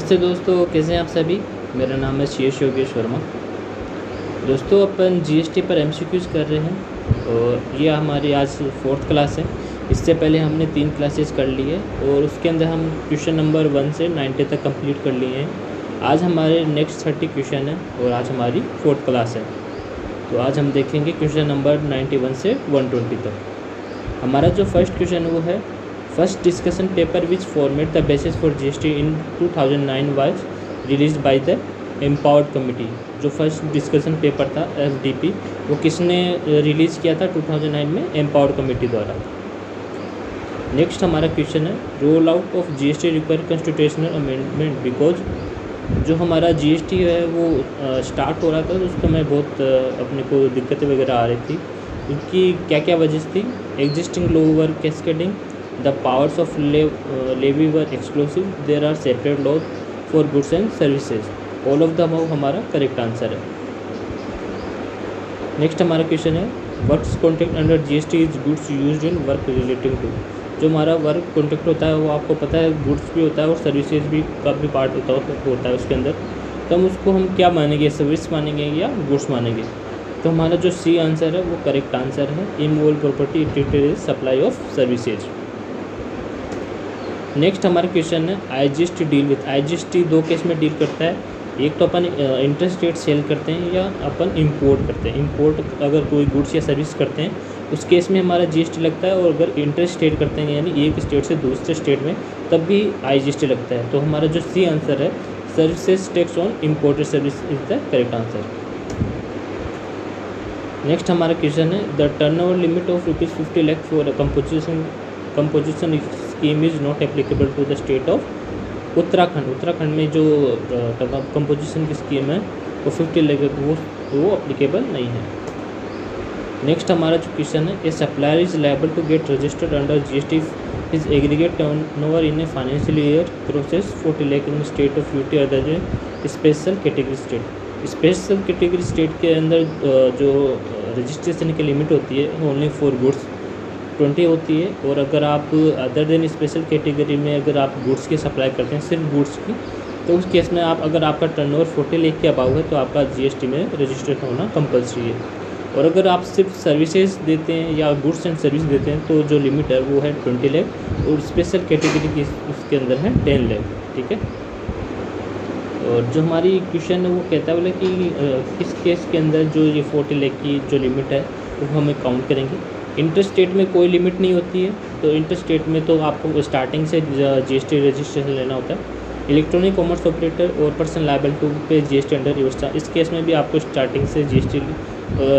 नमस्ते दोस्तों, कैसे हैं आप सभी। मेरा नाम है शेष योगेश वर्मा। दोस्तों, अपन जीएसटी पर एमसीक्यूज़ कर रहे हैं और ये हमारी आज 4th क्लास है। इससे पहले हमने 3 क्लासेस कर ली है और उसके अंदर हम क्वेश्चन नंबर 1 से 90 तक कंप्लीट कर लिए हैं। आज हमारे नेक्स्ट 30 क्वेश्चन है और आज हमारी 4th क्लास है। तो आज हम देखेंगे क्वेश्चन नंबर 91 से 120 तक। हमारा जो फर्स्ट क्वेश्चन है वो है first discussion paper which format the basis for GST in 2009 was released by the empowered committee. जो फर्स्ट डिस्कशन पेपर था एफडीपी, वो किसने रिलीज़ किया था 2009 में? एम्पावर्ड कमेटी द्वारा। नेक्स्ट हमारा क्वेश्चन है roll out of GST require constitutional amendment because जो हमारा जीएसटी है वो स्टार्ट हो रहा था तो उस समय बहुत अपने को दिक्कतें वगैरह आ रही थी। उनकी क्या क्या वजह थी? Existing law were cascading, the powers of levy were exclusive, there are separate laws for goods and services। all of the above हमारा करेक्ट आंसर है। नेक्स्ट हमारा क्वेश्चन है works contract under GST is goods used in work relating to. जो हमारा work contract होता है वो आपको पता है गुड्स भी होता है और सर्विसेज भी का भी पार्ट होता है उसके अंदर। तो हम उसको क्या मानेंगे, सर्विस मानेंगे या गुड्स मानेंगे? तो हमारा जो सी आंसर है वो करेक्ट आंसर है। Immovable property treated is supply of services. Next हमारा क्वेश्चन है IGST deal with. IGST 2 case में डील करता है। एक तो अपन इंटरस्टेट सेल करते हैं या अपन इंपोर्ट करते हैं। इंपोर्ट अगर कोई गुड्स या सर्विस करते हैं उस केस में हमारा जीएसटी लगता है, और अगर इंटरस्टेट करते हैं यानी एक स्टेट से दूसरे स्टेट में तब भी आईजीएसटी लगता है। तो हमारा जो सी आंसर है services tax on imported service is the correct answer. Next हमारा क्वेश्चन है the turnover limit of ₹50 lakh for composition scheme is not applicable to the state of Uttarakhand. Uttarakhand में जो कंपोजिशन की स्कीम है वो 50 लाख वो अप्लीकेबल नहीं है। नेक्स्ट हमारा जो क्वेश्चन है a supplier is liable to get registered under GST is aggregate turnover in a financial year crosses 40 lakh in state of UT other than special category state. Special category state के अंदर जो registration की limit होती है only for goods 20 होती है, और अगर आप अदर देन स्पेशल कैटेगरी में अगर आप गुड्स की सप्लाई करते हैं सिर्फ गुड्स की, तो उस केस में आप अगर आपका टर्नओवर 40 लाख के अबाव है तो आपका जीएसटी में रजिस्ट्रेशन होना कंपलसरी है। और अगर आप सिर्फ सर्विसेज देते हैं या गुड्स एंड सर्विस देते हैं तो जो लिमिट है वो है 20 लाख, और स्पेशल कैटेगरी की उसके अंदर है 10 लाख। ठीक है। और जो हमारी क्वेश्चन है वो कहता है बोले कि किस केस के अंदर जो ये 40 लाख की जो लिमिट है वो हमें काउंट करेंगे। इंटर स्टेट में कोई लिमिट नहीं होती है, तो इंटर स्टेट में तो आपको स्टार्टिंग से जीएसटी रजिस्ट्रेशन लेना होता है। इलेक्ट्रॉनिक कॉमर्स ऑपरेटर और पर्सन लायबल टू पे जीएसटी अंडर व्यवस्था, इस केस में भी आपको स्टार्टिंग से जीएसटी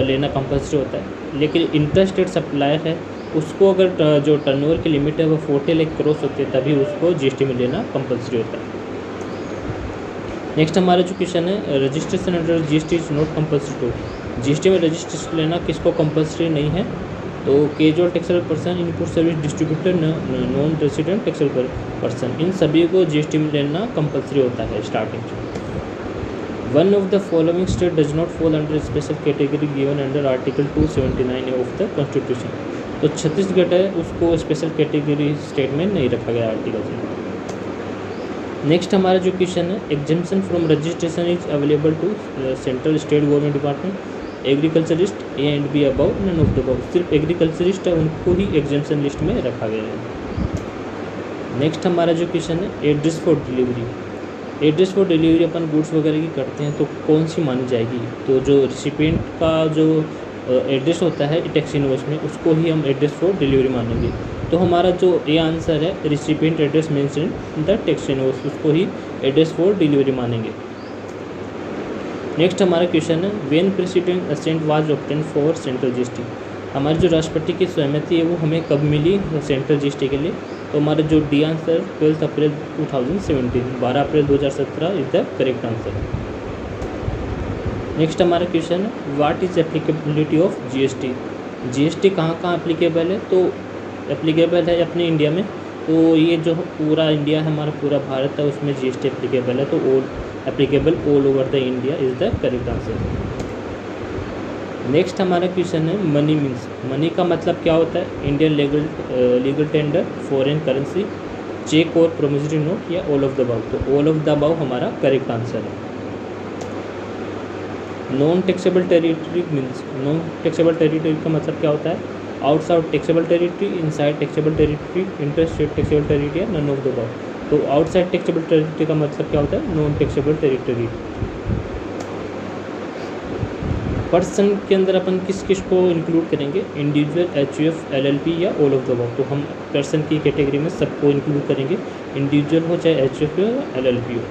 लेना कंपल्सरी होता है। लेकिन इंटर स्टेट सप्लायर है उसको अगर जो टर्नओवर की लिमिट है वो 40 लाख क्रॉस होती है तभी उसको जीएसटी में लेना कंपल्सरी होता है। नेक्स्ट हमारा जो क्वेश्चन है registration under GST is not compulsory to. GST में रजिस्ट्रेशन लेना किसको कंपल्सरी नहीं है? तो casual taxable person, input service distributor, non resident taxable person, इन सभी को जीएसटी में लेना कंपल्सरी होता है स्टार्टिंग से। One of the following state does not fall under special category given under article 279 of the constitution. तो छत्तीसगढ़ है उसको स्पेशल कैटेगरी स्टेट में नहीं रखा गया आर्टिकल से। नेक्स्ट हमारा जो क्वेश्चन है exemption from registration is available to central state government department agriculturist A and B above none of the above. सिर्फ एग्रीकल्चरिस्ट है उनको ही एग्जेम्पशन लिस्ट में रखा गया है। नेक्स्ट हमारा जो क्वेश्चन है address for delivery. Address for delivery upon goods वगैरह की करते हैं तो कौन सी मानी जाएगी? तो जो रिसिपिएंट का जो एड्रेस होता है टैक्स इनवॉइस में उसको ही हम एड्रेस फॉर डिलीवरी मानेंगे। तो हमारा जो ए आंसर है recipient address mention in the tax invoice, उसको ही एड्रेस फॉर डिलीवरी मानेंगे। नेक्स्ट हमारा क्वेश्चन है when president assent was obtain for central GST. हमारी जो राष्ट्रपति की सहमति है वो हमें कब मिली सेंट्रल जीएसटी के लिए? तो हमारा जो D answer 12 April 2017, 12 April 2017 is the correct answer. Next हमारा क्वेश्चन है what is applicability of GST. GST कहाँ कहाँ एप्लीकेबल है? तो एप्लीकेबल है अपने इंडिया में, तो ये जो पूरा इंडिया है हमारा पूरा भारत है उसमें जीएसटी एप्लीकेबल है, तो all applicable all over the India is the correct answer. Next हमारा क्वेश्चन है मनी मीन्स। मनी का मतलब क्या होता है? Indian legal tender, foreign currency, cheque और प्रोमिसरी नोट या ऑल ऑफ द अबव। तो ऑल ऑफ द अबव हमारा करेक्ट आंसर है। Non taxable territory means, non taxable territory का मतलब क्या होता है? Outside taxable territory, inside taxable territory, interstate taxable territory या नन ऑफ द अबव। तो आउटसाइड टैक्सेबल टेरिटरी का मतलब क्या होता है? Non taxable territory. पर्सन के अंदर अपन किस किस को इंक्लूड करेंगे? इंडिविजुअल, एचयूएफ, एलएलपी या ऑल ऑफ द अबव। तो हम पर्सन की कैटेगरी में सबको इंक्लूड करेंगे, इंडिविजुअल हो चाहे एचयूएफ हो या एलएलपी हो।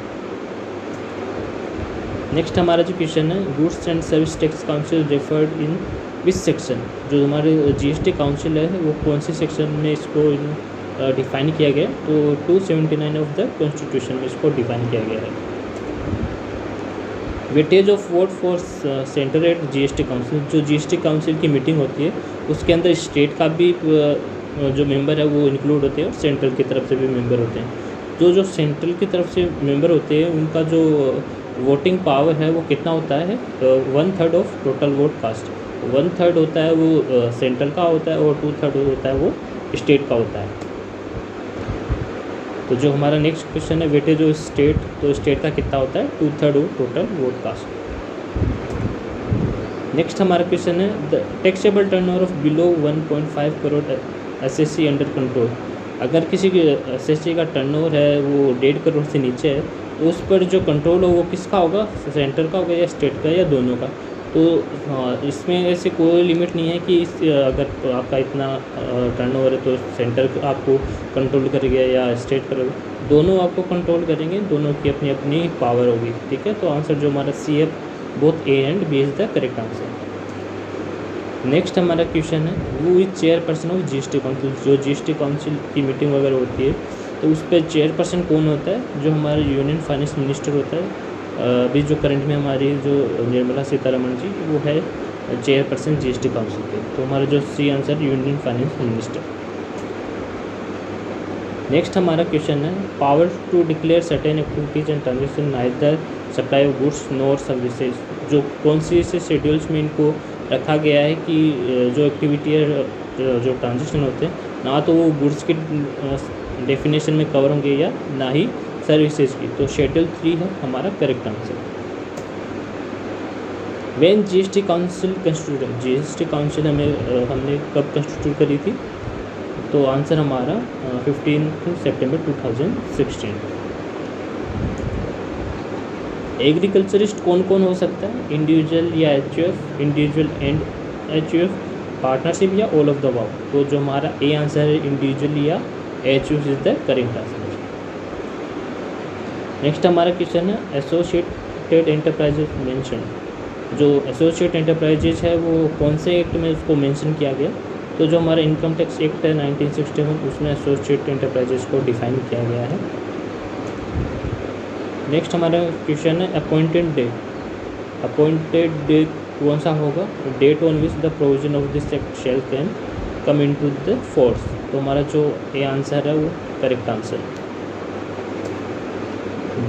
नेक्स्ट हमारा जो क्वेश्चन है, goods and service tax council referred in which section. जो हमारे जीएसटी काउंसिल है वो कौन से सेक्शन में इसको डिफाइन किया गया? तो 279 ऑफ द कॉन्स्टिट्यूशन में इसको डिफाइन किया गया है। Weightage of vote for centre at GST council. जो जीएसटी काउंसिल की मीटिंग होती है उसके अंदर स्टेट का भी जो मेंबर है वो इंक्लूड होते हैं और सेंट्रल की तरफ से भी मेंबर होते हैं। जो सेंट्रल की तरफ से मेंबर होते हैं उनका जो वोटिंग पावर है वो कितना होता है? 1/3 ऑफ टोटल वोट कास्ट। 1/3 होता है वो सेंट्रल का होता है और 2/3 होता है वो स्टेट का होता है। तो जो हमारा नेक्स्ट क्वेश्चन है, वेटेज ऑफ स्टेट, तो स्टेट का कितना होता है? 2/3 of total vote cast. Next हमारा क्वेश्चन है, the taxable turnover of below 1.5 crore SSC under control. अगर किसी के एसएससी का टर्नओवर है वो 1.5 करोड़ से नीचे है तो उस पर जो कंट्रोल हो वो किसका होगा? सेंटर का होगा या स्टेट का या दोनों का? तो इसमें ऐसे कोई लिमिट नहीं है कि अगर आपका इतना टर्नओवर है तो सेंटर आपको कंट्रोल करेगा या स्टेट करेगा, दोनों आपको कंट्रोल करेंगे, दोनों की अपनी अपनी पावर होगी। ठीक है, तो आंसर जो हमारा सी है, both A and B is the correct answer. Next हमारा क्वेश्चन है, वो is chairperson of GST council. जो जीएसटी काउंसिल की मीटिंग वगैरह होती है तो उस पर चेयरपर्सन कौन होता है? जो हमारा यूनियन फाइनेंस मिनिस्टर होता है। अभी जो करंट में हमारी जो निर्मला सीतारमण जी, वो है चेयरपर्सन जीएसटी काउंसिल के। तो हमारा जो C answer union finance minister. Next हमारा क्वेश्चन है, power to declare certain activities and transaction neither supply of goods nor services. जो कौन सी से शेड्यूल्स में इनको रखा गया है कि जो एक्टिविटी है, जो ट्रांजेक्शन होते हैं ना तो वो गुड्स की डेफिनेशन में कवर होंगे या ना ही सर्विसेज की। तो शेड्यूल 3 है हमारा correct answer. When GST council constituted, GST council हमने कब कंस्टिट्यूट करी थी? तो आंसर हमारा 15 सितंबर 2016। एग्रीकल्चरिस्ट कौन कौन हो सकता है? इंडिविजुअल या HUF, individual and HUF, partnership या ऑल ऑफ द अबव। तो जो हमारा ए आंसर है इंडिविजुअल या HUF is the correct answer. Next हमारा क्वेश्चन है, एसोसिएटेड एंटरप्राइजेज मेंशन। जो एसोसिएट एंटरप्राइजेज है वो कौन से एक्ट में उसको मेंशन किया गया? तो जो हमारा इनकम टैक्स एक्ट है 1961 उसमें एसोसिएट एंटरप्राइजेज को डिफाइन किया गया है। नेक्स्ट हमारा क्वेश्चन है, अपॉइंटेड डे। अपॉइंटेड डे कौन सा होगा? Date on which the provision of this act shall can come into the force. तो हमारा जो ए आंसर है वो करेक्ट आंसर है।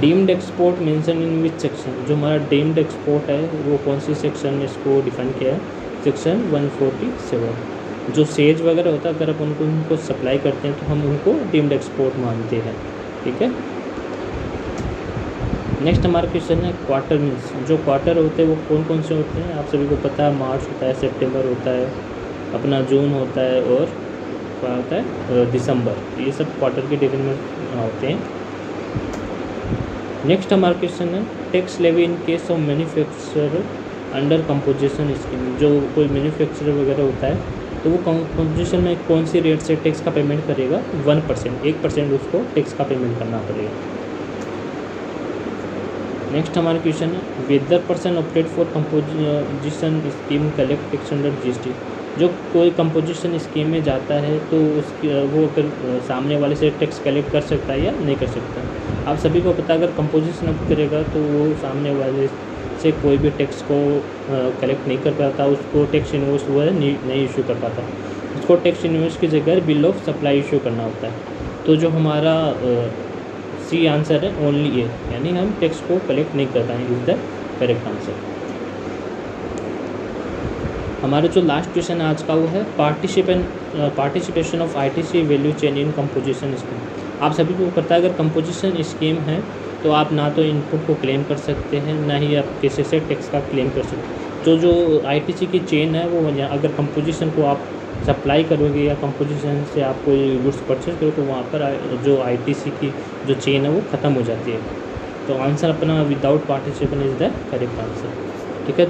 Deemed export mention in which section. जो हमारा डीम्ड एक्सपोर्ट है वो कौन सी सेक्शन में इसको डिफाइन किया है? सेक्शन 147। जो सेज वगैरह होता है अगर अपन उनको सप्लाई करते हैं तो हम उनको डीम्ड एक्सपोर्ट मानते हैं। ठीक है, नेक्स्ट हमारा क्वेश्चन है, क्वार्टर मीन्स। जो क्वार्टर होते हैं वो कौन कौन से होते हैं? आप सभी को पता है, मार्च होता है, सितंबर होता है, अपना जून होता है और क्या होता है? दिसंबर। ये सब क्वार्टर के डिवीजन में होते हैं। नेक्स्ट हमारा क्वेश्चन है, tax levy in case of manufacturer under composition scheme. जो कोई मैन्युफैक्चरर वगैरह होता है तो वो कंपोजिशन में कौन सी रेट से टैक्स का पेमेंट करेगा? 1%, 1% उसको टैक्स का पेमेंट करना पड़ेगा। नेक्स्ट हमारा क्वेश्चन है, weather person opted for composition scheme collect tax under GST. जो कोई कंपोजिशन स्कीम में जाता है तो उसकी वो अगर सामने वाले से टैक्स कलेक्ट कर सकता है या नहीं कर सकता। आप सभी को पता है अगर कंपोजिशन अप करेगा तो वो सामने वाले से कोई भी टैक्स को कलेक्ट नहीं कर पाता, उसको टैक्स इनवॉइस वो है नहीं इशू कर पाता। उसको टैक्स इनवॉइस की जगह बिल ऑफ सप्लाई इशू करना होता है। तो जो हमारा सी आंसर है ओनली ए, यानी हम टैक्स को कलेक्ट नहीं कर पाएंगे, इज द करेक्ट आंसर। हमारा जो लास्ट क्वेश्चन आज का वो है, participation of ITC value chain in composition scheme. आप सभी को पता है अगर कंपोजिशन स्कीम है तो आप ना तो इनपुट को क्लेम कर सकते हैं, ना ही आप किसी से टैक्स का क्लेम कर सकते हैं। जो आईटीसी की चेन है वो अगर कंपोजिशन को आप सप्लाई करोगे या कंपोजिशन से आप कोई गुड्स परचेज करो तो वहाँ पर जो आईटीसी की जो चेन है वो ख़त्म हो जाती है। तो आंसर अपना without participation is the correct answer. ठीक है।